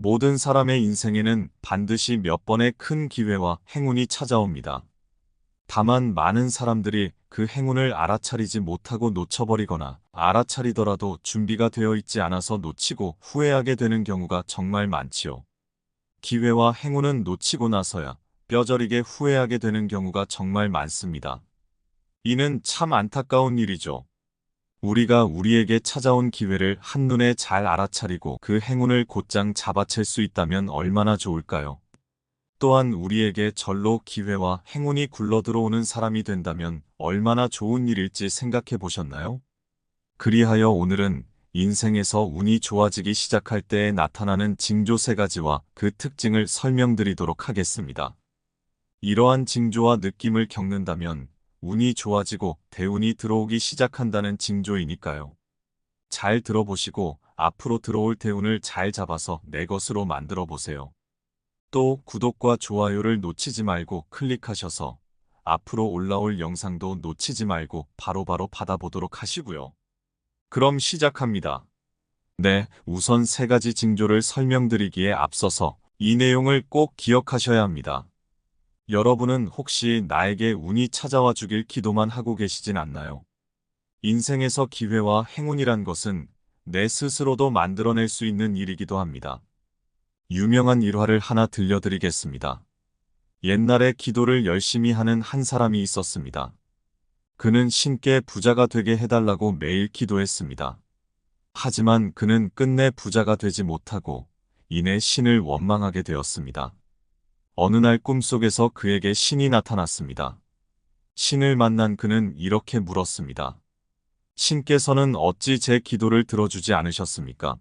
모든 사람의 인생에는 반드시 몇 번의 큰 기회와 행운이 찾아옵니다. 다만 많은 사람들이 그 행운을 알아차리지 못하고 놓쳐버리거나 알아차리더라도 준비가 되어 있지 않아서 놓치고 후회하게 되는 경우가 정말 많지요. 기회와 행운은 놓치고 나서야 뼈저리게 후회하게 되는 경우가 정말 많습니다. 이는 참 안타까운 일이죠. 우리가 우리에게 찾아온 기회를 한눈에 잘 알아차리고 그 행운을 곧장 잡아챌 수 있다면 얼마나 좋을까요? 또한 우리에게 절로 기회와 행운이 굴러들어오는 사람이 된다면 얼마나 좋은 일일지 생각해 보셨나요? 그리하여 오늘은 인생에서 운이 좋아지기 시작할 때에 나타나는 징조 3가지와 그 특징을 설명드리도록 하겠습니다. 이러한 징조와 느낌을 겪는다면 운이 좋아지고 대운이 들어오기 시작한다는 징조이니까요. 잘 들어보시고 앞으로 들어올 대운을 잘 잡아서 내 것으로 만들어 보세요. 또 구독과 좋아요를 놓치지 말고 클릭하셔서 앞으로 올라올 영상도 놓치지 말고 바로바로 받아보도록 하시고요. 그럼 시작합니다. 네, 우선 3가지 징조를 설명드리기에 앞서서 이 내용을 꼭 기억하셔야 합니다. 여러분은 혹시 나에게 운이 찾아와 주길 기도만 하고 계시진 않나요? 인생에서 기회와 행운이란 것은 내 스스로도 만들어낼 수 있는 일이기도 합니다. 유명한 일화를 하나 들려드리겠습니다. 옛날에 기도를 열심히 하는 한 사람이 있었습니다. 그는 신께 부자가 되게 해달라고 매일 기도했습니다. 하지만 그는 끝내 부자가 되지 못하고 이내 신을 원망하게 되었습니다. 어느 날 꿈속에서 그에게 신이 나타났습니다. 신을 만난 그는 이렇게 물었습니다. 신께서는 어찌 제 기도를 들어주지 않으셨습니까?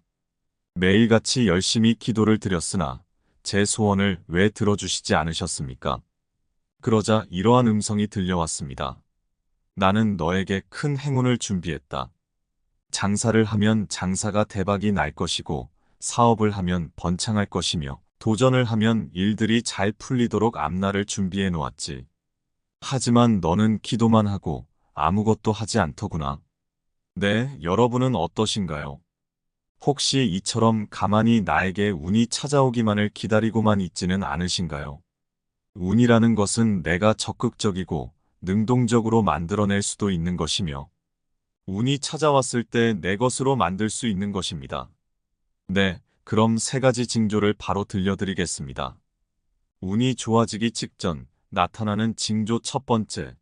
매일같이 열심히 기도를 드렸으나 제 소원을 왜 들어주시지 않으셨습니까? 그러자 이러한 음성이 들려왔습니다. 나는 너에게 큰 행운을 준비했다. 장사를 하면 장사가 대박이 날 것이고 사업을 하면 번창할 것이며 도전을 하면 일들이 잘 풀리도록 앞날을 준비해 놓았지. 하지만 너는 기도만 하고 아무것도 하지 않더구나. 네, 여러분은 어떠신가요? 혹시 이처럼 가만히 나에게 운이 찾아오기만을 기다리고만 있지는 않으신가요? 운이라는 것은 내가 적극적이고 능동적으로 만들어낼 수도 있는 것이며 운이 찾아왔을 때 내 것으로 만들 수 있는 것입니다. 네, 그럼 3가지 징조를 바로 들려드리겠습니다. 운이 좋아지기 직전 나타나는 징조 첫 번째.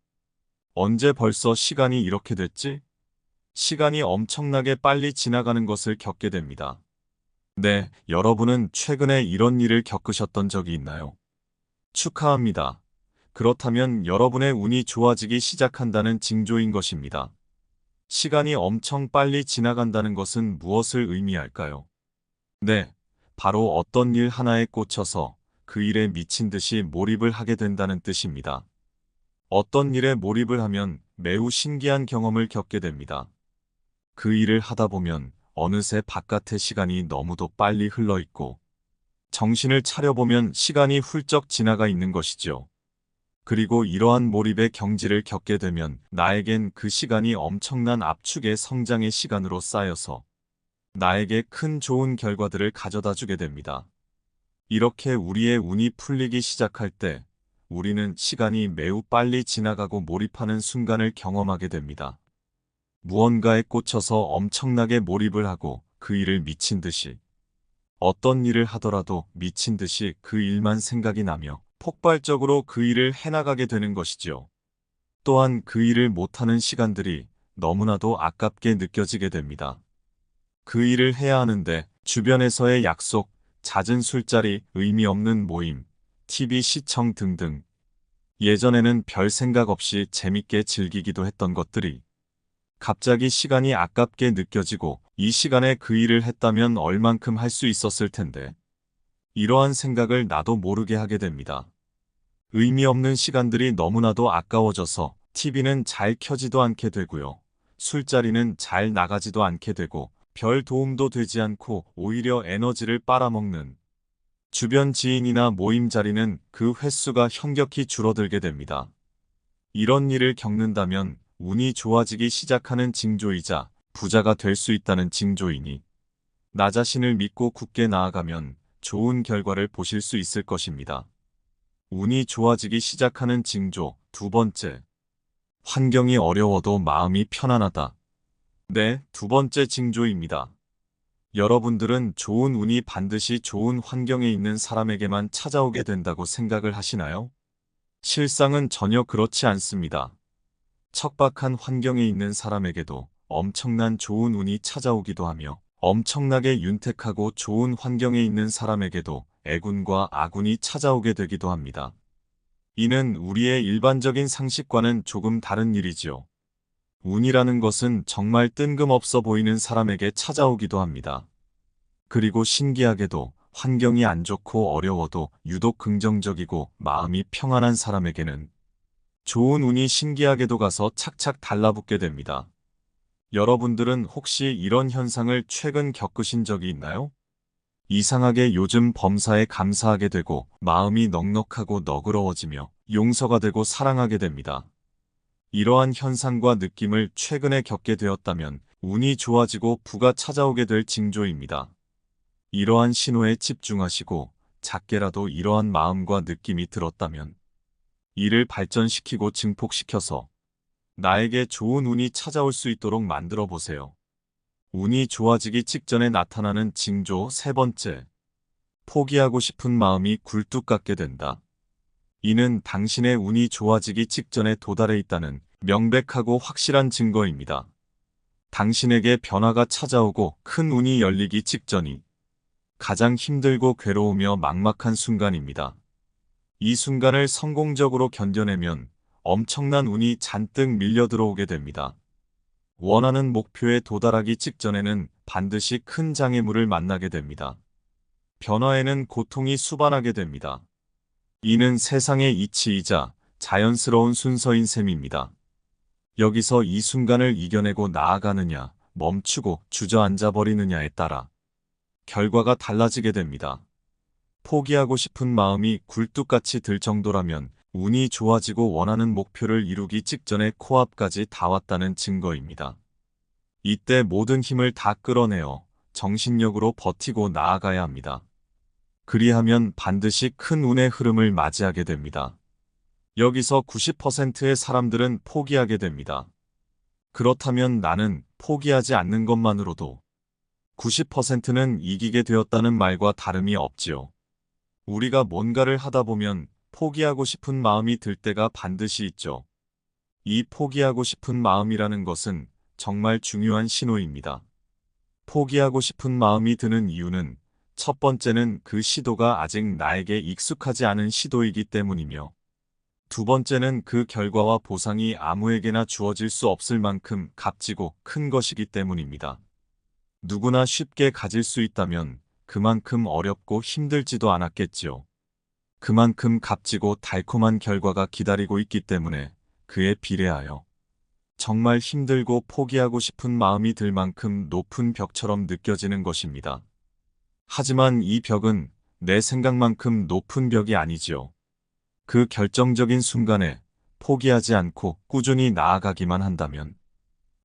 언제 벌써 시간이 이렇게 됐지? 시간이 엄청나게 빨리 지나가는 것을 겪게 됩니다. 네, 여러분은 최근에 이런 일을 겪으셨던 적이 있나요? 축하합니다. 그렇다면 여러분의 운이 좋아지기 시작한다는 징조인 것입니다. 시간이 엄청 빨리 지나간다는 것은 무엇을 의미할까요? 네, 바로 어떤 일 하나에 꽂혀서 그 일에 미친 듯이 몰입을 하게 된다는 뜻입니다. 어떤 일에 몰입을 하면 매우 신기한 경험을 겪게 됩니다. 그 일을 하다 보면 어느새 바깥의 시간이 너무도 빨리 흘러 있고 정신을 차려보면 시간이 훌쩍 지나가 있는 것이죠. 그리고 이러한 몰입의 경지를 겪게 되면 나에겐 그 시간이 엄청난 압축의 성장의 시간으로 쌓여서 나에게 큰 좋은 결과들을 가져다 주게 됩니다. 이렇게 우리의 운이 풀리기 시작할 때 우리는 시간이 매우 빨리 지나가고 몰입하는 순간을 경험하게 됩니다. 무언가에 꽂혀서 엄청나게 몰입을 하고 그 일을 미친 듯이 어떤 일을 하더라도 미친 듯이 그 일만 생각이 나며 폭발적으로 그 일을 해나가게 되는 것이지요. 또한 그 일을 못하는 시간들이 너무나도 아깝게 느껴지게 됩니다. 그 일을 해야 하는데 주변에서의 약속, 잦은 술자리, 의미 없는 모임, TV 시청 등등 예전에는 별 생각 없이 재밌게 즐기기도 했던 것들이 갑자기 시간이 아깝게 느껴지고 이 시간에 그 일을 했다면 얼만큼 할 수 있었을 텐데 이러한 생각을 나도 모르게 하게 됩니다. 의미 없는 시간들이 너무나도 아까워져서 TV는 잘 켜지도 않게 되고요. 술자리는 잘 나가지도 않게 되고 별 도움도 되지 않고 오히려 에너지를 빨아먹는 주변 지인이나 모임 자리는 그 횟수가 현격히 줄어들게 됩니다. 이런 일을 겪는다면 운이 좋아지기 시작하는 징조이자 부자가 될 수 있다는 징조이니 나 자신을 믿고 굳게 나아가면 좋은 결과를 보실 수 있을 것입니다. 운이 좋아지기 시작하는 징조. 두 번째, 환경이 어려워도 마음이 편안하다. 네, 두 번째 징조입니다. 여러분들은 좋은 운이 반드시 좋은 환경에 있는 사람에게만 찾아오게 된다고 생각을 하시나요? 실상은 전혀 그렇지 않습니다. 척박한 환경에 있는 사람에게도 엄청난 좋은 운이 찾아오기도 하며 엄청나게 윤택하고 좋은 환경에 있는 사람에게도 애군과 악운이 찾아오게 되기도 합니다. 이는 우리의 일반적인 상식과는 조금 다른 일이지요. 운이라는 것은 정말 뜬금없어 보이는 사람에게 찾아오기도 합니다. 그리고 신기하게도 환경이 안 좋고 어려워도 유독 긍정적이고 마음이 평안한 사람에게는 좋은 운이 신기하게도 가서 착착 달라붙게 됩니다. 여러분들은 혹시 이런 현상을 최근 겪으신 적이 있나요? 이상하게 요즘 범사에 감사하게 되고 마음이 넉넉하고 너그러워지며 용서가 되고 사랑하게 됩니다. 이러한 현상과 느낌을 최근에 겪게 되었다면 운이 좋아지고 부가 찾아오게 될 징조입니다. 이러한 신호에 집중하시고 작게라도 이러한 마음과 느낌이 들었다면 이를 발전시키고 증폭시켜서 나에게 좋은 운이 찾아올 수 있도록 만들어 보세요. 운이 좋아지기 직전에 나타나는 징조. 세 번째, 포기하고 싶은 마음이 굴뚝 같게 된다. 이는 당신의 운이 좋아지기 직전에 도달해 있다는 명백하고 확실한 증거입니다. 당신에게 변화가 찾아오고 큰 운이 열리기 직전이 가장 힘들고 괴로우며 막막한 순간입니다. 이 순간을 성공적으로 견뎌내면 엄청난 운이 잔뜩 밀려 들어오게 됩니다. 원하는 목표에 도달하기 직전에는 반드시 큰 장애물을 만나게 됩니다. 변화에는 고통이 수반하게 됩니다. 이는 세상의 이치이자 자연스러운 순서인 셈입니다. 여기서 이 순간을 이겨내고 나아가느냐, 멈추고 주저앉아 버리느냐에 따라 결과가 달라지게 됩니다. 포기하고 싶은 마음이 굴뚝같이 들 정도라면 운이 좋아지고 원하는 목표를 이루기 직전에 코앞까지 다 왔다는 증거입니다. 이때 모든 힘을 다 끌어내어 정신력으로 버티고 나아가야 합니다. 그리하면 반드시 큰 운의 흐름을 맞이하게 됩니다. 여기서 90%의 사람들은 포기하게 됩니다. 그렇다면 나는 포기하지 않는 것만으로도 90%는 이기게 되었다는 말과 다름이 없지요. 우리가 뭔가를 하다 보면 포기하고 싶은 마음이 들 때가 반드시 있죠. 이 포기하고 싶은 마음이라는 것은 정말 중요한 신호입니다. 포기하고 싶은 마음이 드는 이유는 첫 번째는 그 시도가 아직 나에게 익숙하지 않은 시도이기 때문이며 두 번째는 그 결과와 보상이 아무에게나 주어질 수 없을 만큼 값지고 큰 것이기 때문입니다. 누구나 쉽게 가질 수 있다면 그만큼 어렵고 힘들지도 않았겠지요. 그만큼 값지고 달콤한 결과가 기다리고 있기 때문에 그에 비례하여 정말 힘들고 포기하고 싶은 마음이 들 만큼 높은 벽처럼 느껴지는 것입니다. 하지만 이 벽은 내 생각만큼 높은 벽이 아니지요. 그 결정적인 순간에 포기하지 않고 꾸준히 나아가기만 한다면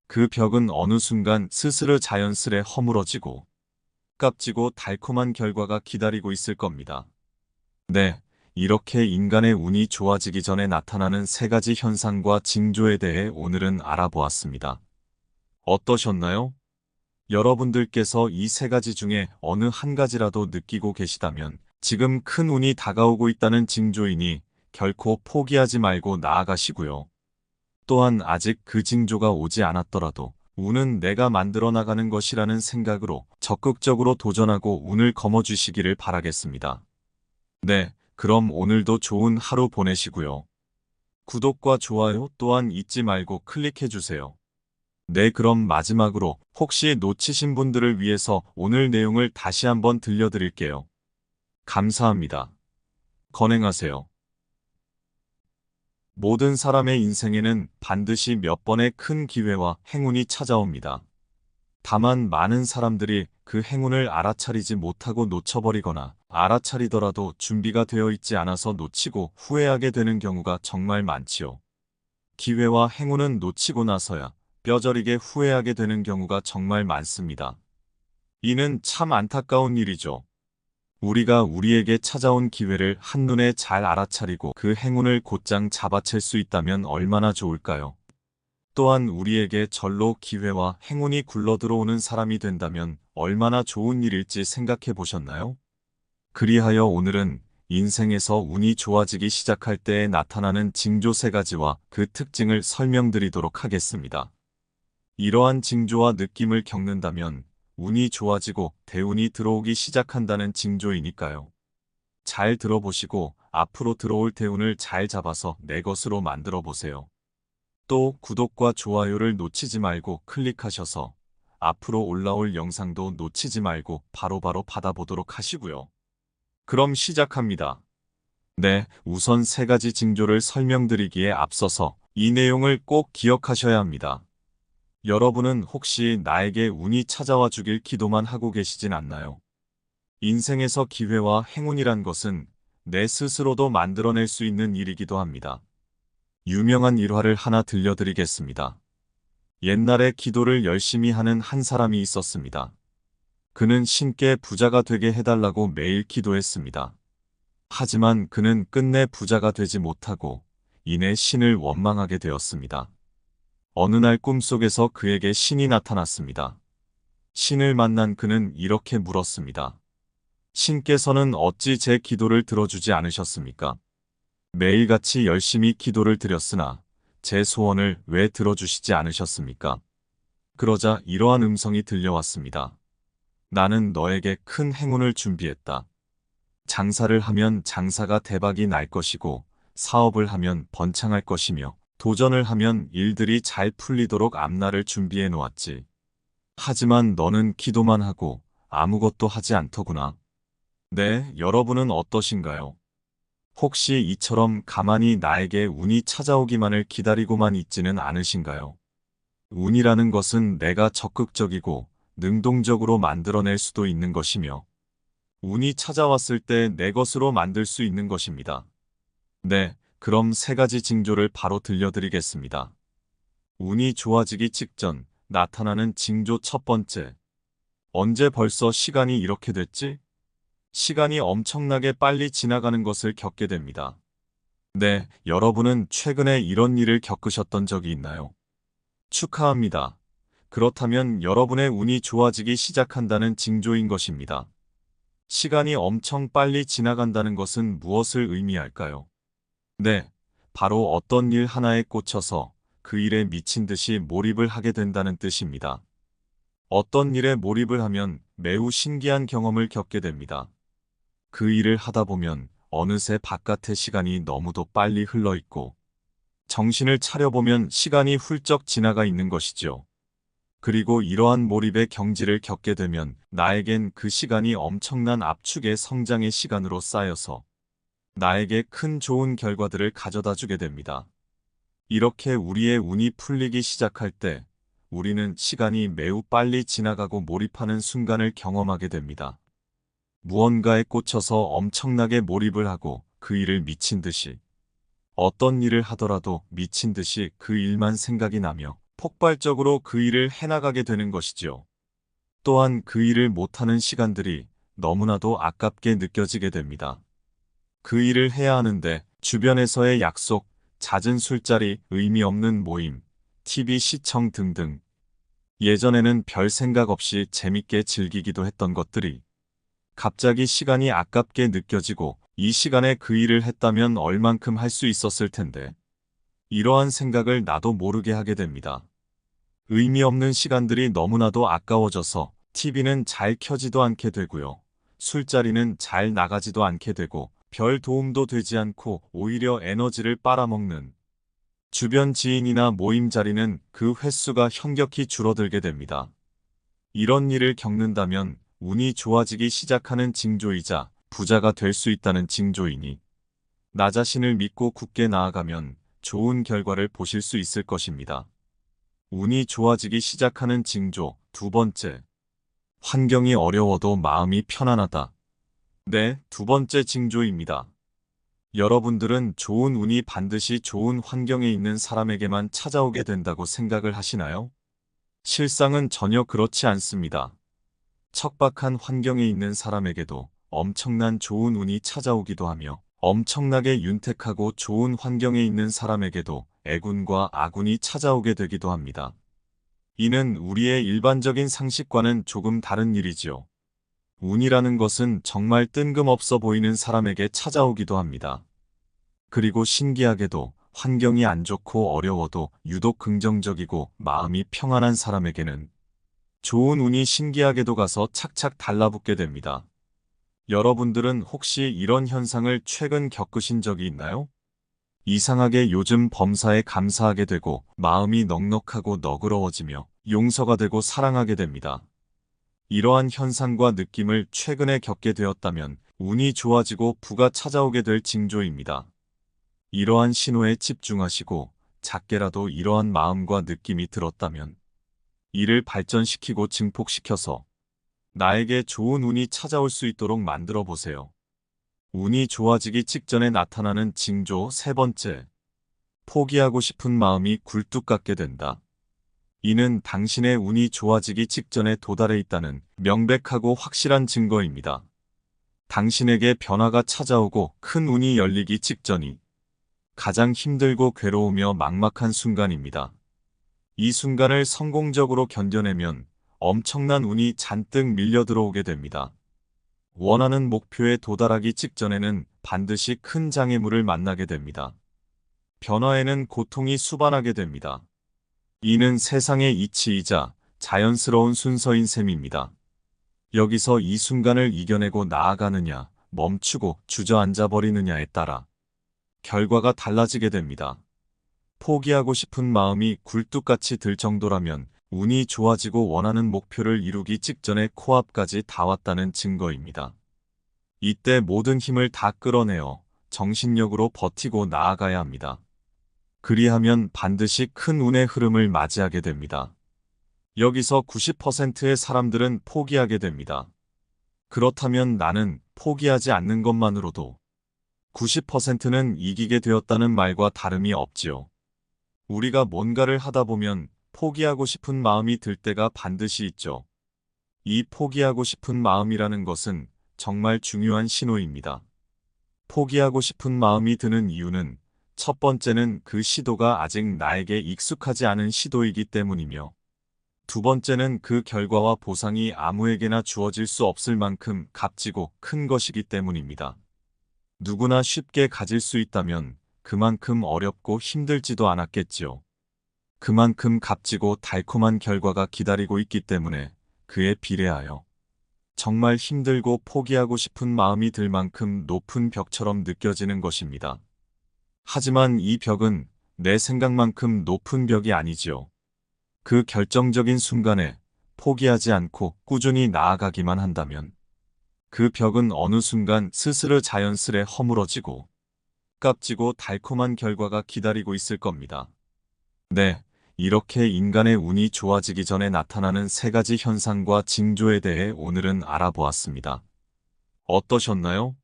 그 벽은 어느 순간 스스로 자연스레 허물어지고 값지고 달콤한 결과가 기다리고 있을 겁니다. 네, 이렇게 인간의 운이 좋아지기 전에 나타나는 세 가지 현상과 징조에 대해 오늘은 알아보았습니다. 어떠셨나요? 여러분들께서 이 세 가지 중에 어느 한 가지라도 느끼고 계시다면 지금 큰 운이 다가오고 있다는 징조이니 결코 포기하지 말고 나아가시고요. 또한 아직 그 징조가 오지 않았더라도 운은 내가 만들어 나가는 것이라는 생각으로 적극적으로 도전하고 운을 거머쥐시기를 바라겠습니다. 네, 그럼 오늘도 좋은 하루 보내시고요. 구독과 좋아요 또한 잊지 말고 클릭해주세요. 네, 그럼 마지막으로 혹시 놓치신 분들을 위해서 오늘 내용을 다시 한번 들려드릴게요. 감사합니다. 건행하세요. 모든 사람의 인생에는 반드시 몇 번의 큰 기회와 행운이 찾아옵니다. 다만 많은 사람들이 그 행운을 알아차리지 못하고 놓쳐버리거나 알아차리더라도 준비가 되어 있지 않아서 놓치고 후회하게 되는 경우가 정말 많지요. 기회와 행운은 놓치고 나서야 뼈저리게 후회하게 되는 경우가 정말 많습니다. 이는 참 안타까운 일이죠. 우리가 우리에게 찾아온 기회를 한눈에 잘 알아차리고 그 행운을 곧장 잡아챌 수 있다면 얼마나 좋을까요? 또한 우리에게 절로 기회와 행운이 굴러들어오는 사람이 된다면 얼마나 좋은 일일지 생각해 보셨나요? 그리하여 오늘은 인생에서 운이 좋아지기 시작할 때에 나타나는 징조 3가지와 그 특징을 설명드리도록 하겠습니다. 이러한 징조와 느낌을 겪는다면 운이 좋아지고 대운이 들어오기 시작한다는 징조이니까요. 잘 들어보시고 앞으로 들어올 대운을 잘 잡아서 내 것으로 만들어 보세요. 또 구독과 좋아요를 놓치지 말고 클릭하셔서 앞으로 올라올 영상도 놓치지 말고 바로바로 받아보도록 하시고요. 그럼 시작합니다. 네, 우선 3가지 징조를 설명드리기에 앞서서 이 내용을 꼭 기억하셔야 합니다. 여러분은 혹시 나에게 운이 찾아와 주길 기도만 하고 계시진 않나요? 인생에서 기회와 행운이란 것은 내 스스로도 만들어낼 수 있는 일이기도 합니다. 유명한 일화를 하나 들려드리겠습니다. 옛날에 기도를 열심히 하는 한 사람이 있었습니다. 그는 신께 부자가 되게 해달라고 매일 기도했습니다. 하지만 그는 끝내 부자가 되지 못하고 이내 신을 원망하게 되었습니다. 어느 날 꿈속에서 그에게 신이 나타났습니다. 신을 만난 그는 이렇게 물었습니다. 신께서는 어찌 제 기도를 들어주지 않으셨습니까? 매일같이 열심히 기도를 드렸으나 제 소원을 왜 들어주시지 않으셨습니까? 그러자 이러한 음성이 들려왔습니다. 나는 너에게 큰 행운을 준비했다. 장사를 하면 장사가 대박이 날 것이고 사업을 하면 번창할 것이며 도전을 하면 일들이 잘 풀리도록 앞날을 준비해 놓았지. 하지만 너는 기도만 하고 아무것도 하지 않더구나. 네, 여러분은 어떠신가요? 혹시 이처럼 가만히 나에게 운이 찾아오기만을 기다리고만 있지는 않으신가요? 운이라는 것은 내가 적극적이고 능동적으로 만들어낼 수도 있는 것이며 운이 찾아왔을 때 내 것으로 만들 수 있는 것입니다. 네, 그럼 3가지 징조를 바로 들려드리겠습니다. 운이 좋아지기 직전 나타나는 징조 첫 번째. 언제 벌써 시간이 이렇게 됐지? 시간이 엄청나게 빨리 지나가는 것을 겪게 됩니다. 네, 여러분은 최근에 이런 일을 겪으셨던 적이 있나요? 축하합니다. 그렇다면 여러분의 운이 좋아지기 시작한다는 징조인 것입니다. 시간이 엄청 빨리 지나간다는 것은 무엇을 의미할까요? 네, 바로 어떤 일 하나에 꽂혀서 그 일에 미친 듯이 몰입을 하게 된다는 뜻입니다. 어떤 일에 몰입을 하면 매우 신기한 경험을 겪게 됩니다. 그 일을 하다 보면 어느새 바깥의 시간이 너무도 빨리 흘러 있고 정신을 차려보면 시간이 훌쩍 지나가 있는 것이죠. 그리고 이러한 몰입의 경지를 겪게 되면 나에겐 그 시간이 엄청난 압축의 성장의 시간으로 쌓여서 나에게 큰 좋은 결과들을 가져다 주게 됩니다. 이렇게 우리의 운이 풀리기 시작할 때 우리는 시간이 매우 빨리 지나가고 몰입하는 순간을 경험하게 됩니다. 무언가에 꽂혀서 엄청나게 몰입을 하고 그 일을 미친 듯이 어떤 일을 하더라도 미친 듯이 그 일만 생각이 나며 폭발적으로 그 일을 해나가게 되는 것이지요. 또한 그 일을 못하는 시간들이 너무나도 아깝게 느껴지게 됩니다. 그 일을 해야 하는데 주변에서의 약속, 잦은 술자리, 의미 없는 모임, TV 시청 등등 예전에는 별 생각 없이 재밌게 즐기기도 했던 것들이 갑자기 시간이 아깝게 느껴지고 이 시간에 그 일을 했다면 얼만큼 할 수 있었을 텐데 이러한 생각을 나도 모르게 하게 됩니다. 의미 없는 시간들이 너무나도 아까워져서 TV는 잘 켜지도 않게 되고요. 술자리는 잘 나가지도 않게 되고 별 도움도 되지 않고 오히려 에너지를 빨아먹는 주변 지인이나 모임 자리는 그 횟수가 현격히 줄어들게 됩니다. 이런 일을 겪는다면 운이 좋아지기 시작하는 징조이자 부자가 될 수 있다는 징조이니 나 자신을 믿고 굳게 나아가면 좋은 결과를 보실 수 있을 것입니다. 운이 좋아지기 시작하는 징조 두 번째. 환경이 어려워도 마음이 편안하다. 네, 두 번째 징조입니다. 여러분들은 좋은 운이 반드시 좋은 환경에 있는 사람에게만 찾아오게 된다고 생각을 하시나요? 실상은 전혀 그렇지 않습니다. 척박한 환경에 있는 사람에게도 엄청난 좋은 운이 찾아오기도 하며 엄청나게 윤택하고 좋은 환경에 있는 사람에게도 애군과 악운이 찾아오게 되기도 합니다. 이는 우리의 일반적인 상식과는 조금 다른 일이지요. 운이라는 것은 정말 뜬금없어 보이는 사람에게 찾아오기도 합니다. 그리고 신기하게도 환경이 안 좋고 어려워도 유독 긍정적이고 마음이 평안한 사람에게는 좋은 운이 신기하게도 가서 착착 달라붙게 됩니다. 여러분들은 혹시 이런 현상을 최근 겪으신 적이 있나요? 이상하게 요즘 범사에 감사하게 되고 마음이 넉넉하고 너그러워지며 용서가 되고 사랑하게 됩니다. 이러한 현상과 느낌을 최근에 겪게 되었다면 운이 좋아지고 부가 찾아오게 될 징조입니다. 이러한 신호에 집중하시고 작게라도 이러한 마음과 느낌이 들었다면 이를 발전시키고 증폭시켜서 나에게 좋은 운이 찾아올 수 있도록 만들어 보세요. 운이 좋아지기 직전에 나타나는 징조 세 번째. 포기하고 싶은 마음이 굴뚝 같게 된다. 이는 당신의 운이 좋아지기 직전에 도달해 있다는 명백하고 확실한 증거입니다. 당신에게 변화가 찾아오고 큰 운이 열리기 직전이 가장 힘들고 괴로우며 막막한 순간입니다. 이 순간을 성공적으로 견뎌내면 엄청난 운이 잔뜩 밀려 들어오게 됩니다. 원하는 목표에 도달하기 직전에는 반드시 큰 장애물을 만나게 됩니다. 변화에는 고통이 수반하게 됩니다. 이는 세상의 이치이자 자연스러운 순서인 셈입니다. 여기서 이 순간을 이겨내고 나아가느냐, 멈추고 주저앉아 버리느냐에 따라 결과가 달라지게 됩니다. 포기하고 싶은 마음이 굴뚝같이 들 정도라면 운이 좋아지고 원하는 목표를 이루기 직전에 코앞까지 다 왔다는 증거입니다. 이때 모든 힘을 다 끌어내어 정신력으로 버티고 나아가야 합니다. 그리하면 반드시 큰 운의 흐름을 맞이하게 됩니다. 여기서 90%의 사람들은 포기하게 됩니다. 그렇다면 나는 포기하지 않는 것만으로도 90%는 이기게 되었다는 말과 다름이 없지요. 우리가 뭔가를 하다 보면 포기하고 싶은 마음이 들 때가 반드시 있죠. 이 포기하고 싶은 마음이라는 것은 정말 중요한 신호입니다. 포기하고 싶은 마음이 드는 이유는 첫 번째는 그 시도가 아직 나에게 익숙하지 않은 시도이기 때문이며 두 번째는 그 결과와 보상이 아무에게나 주어질 수 없을 만큼 값지고 큰 것이기 때문입니다. 누구나 쉽게 가질 수 있다면 그만큼 어렵고 힘들지도 않았겠지요. 그만큼 값지고 달콤한 결과가 기다리고 있기 때문에 그에 비례하여 정말 힘들고 포기하고 싶은 마음이 들 만큼 높은 벽처럼 느껴지는 것입니다. 하지만 이 벽은 내 생각만큼 높은 벽이 아니지요. 그 결정적인 순간에 포기하지 않고 꾸준히 나아가기만 한다면 그 벽은 어느 순간 스스로 자연스레 허물어지고 값지고 달콤한 결과가 기다리고 있을 겁니다. 네, 이렇게 인간의 운이 좋아지기 전에 나타나는 세 가지 현상과 징조에 대해 오늘은 알아보았습니다. 어떠셨나요?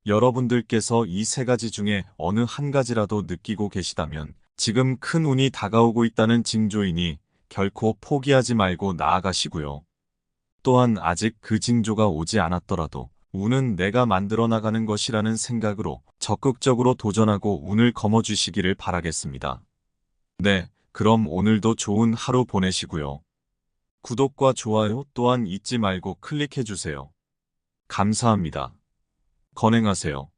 여러분들께서 이 세 가지 중에 어느 한 가지라도 느끼고 계시다면 지금 큰 운이 다가오고 있다는 징조이니 결코 포기하지 말고 나아가시고요. 또한 아직 그 징조가 오지 않았더라도 운은 내가 만들어 나가는 것이라는 생각으로 적극적으로 도전하고 운을 거머쥐시기를 바라겠습니다. 네, 그럼 오늘도 좋은 하루 보내시고요. 구독과 좋아요 또한 잊지 말고 클릭해주세요. 감사합니다. 건행하세요.